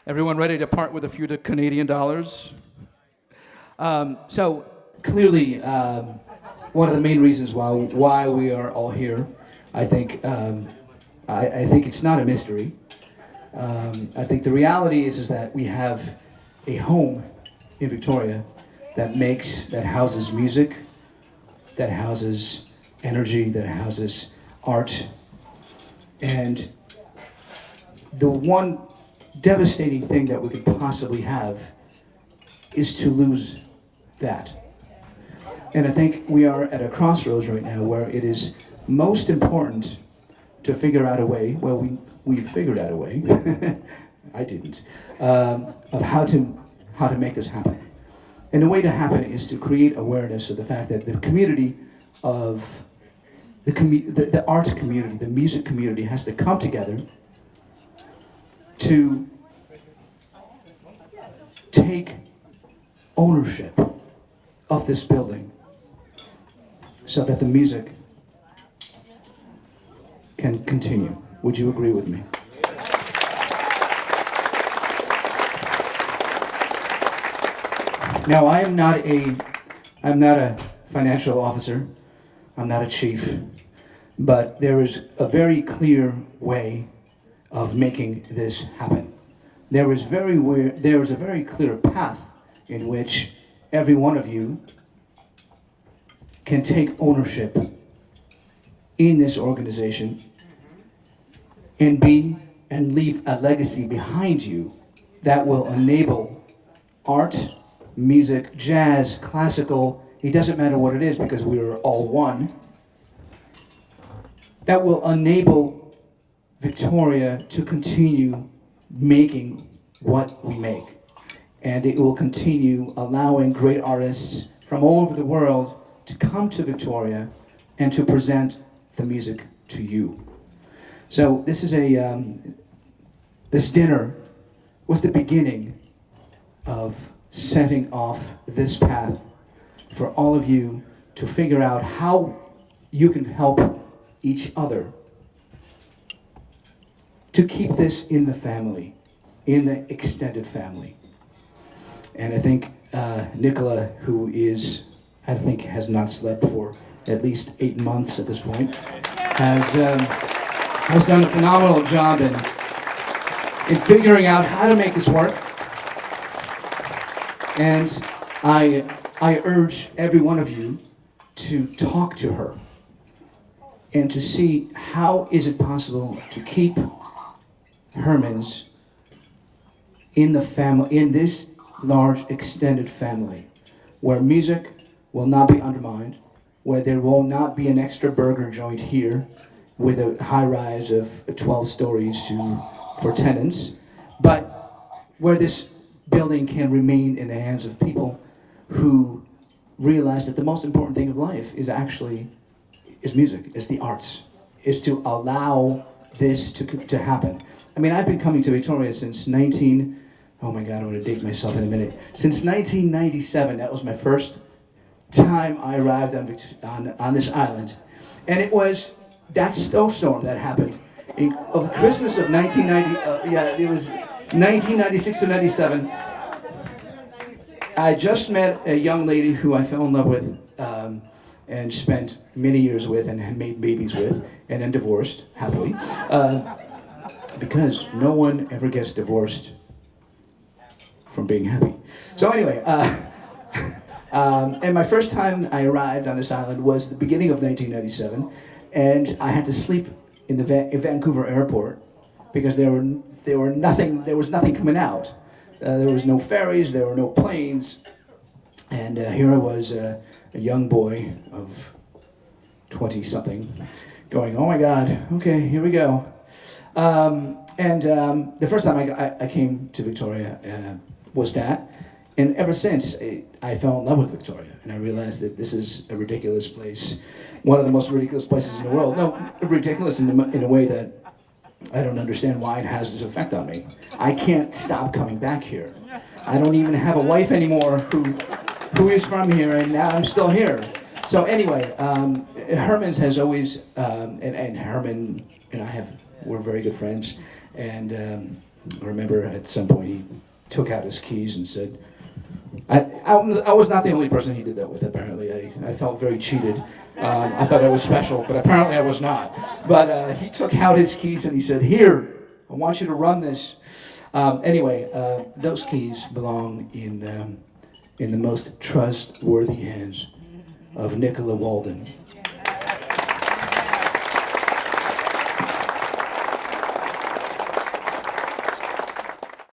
Everyone ready to part with a few Canadian dollars? So clearly, one of the main reasons why we are all here, I think, I think it's not a mystery. I think the reality is that we have a home in Victoria that houses music, that houses energy, that houses art, and the one devastating thing that we could possibly have is to lose that. And I think we are at a crossroads right now where it is most important to figure out a way, well, we figured out a way, I didn't, of how to make this happen. And the way to happen is to create awareness of the fact that the community of the art community, the music community has to come together to take ownership of this building so that the music can continue. Would you agree with me? Now, I'm not a financial officer. I'm not a chief, but there is a very clear way of making this happen. There is a very clear path in which every one of you can take ownership in this organization and leave a legacy behind you that will enable art, music, jazz, classical, it doesn't matter what it is because we are all one, that will enable Victoria to continue making what we make. And it will continue allowing great artists from all over the world to come to Victoria and to present the music to you. So this is this dinner was the beginning of setting off this path for all of you to figure out how you can help each other to keep this in the family, in the extended family. And I think Nicola, who has not slept for at least 8 months at this point, has done a phenomenal job in figuring out how to make this work. And I urge every one of you to talk to her and to see how is it possible to keep Hermann's in the family, in this large extended family, where music will not be undermined, where there will not be an extra burger joint here with a high rise of 12 stories for tenants, but where this building can remain in the hands of people who realize that the most important thing of life is music, is the arts, is to allow this to happen. I mean, I've been coming to Victoria since oh my God, I'm gonna date myself in a minute. Since 1997, that was my first time I arrived on this island. And it was that snowstorm that happened of the Christmas of 1990, it was 1996 to 97. I just met a young lady who I fell in love with and spent many years with and had made babies with and then divorced happily. Because no one ever gets divorced from being happy. So anyway, and my first time I arrived on this island was the beginning of 1997, and I had to sleep in the Vancouver airport because there was nothing coming out. There was no ferries, there were no planes, and here I was, a young boy of 20-something, going, oh my God, okay, here we go. The first time I came to Victoria was that, and ever since I fell in love with Victoria, and I realized that this is a ridiculous place, one of the most ridiculous places in the world. No, ridiculous in a way that I don't understand why it has this effect on me. I can't stop coming back here. I don't even have a wife anymore who is from here, and now I'm still here. So anyway, Hermann's has always, and Hermann and I we're very good friends, and I remember at some point he took out his keys and said, I was not the only person he did that with, apparently. I felt very cheated. I thought I was special, but apparently I was not. But he took out his keys and he said, "Here, I want you to run this." Anyway, those keys belong in the most trustworthy hands of Nicola Walden.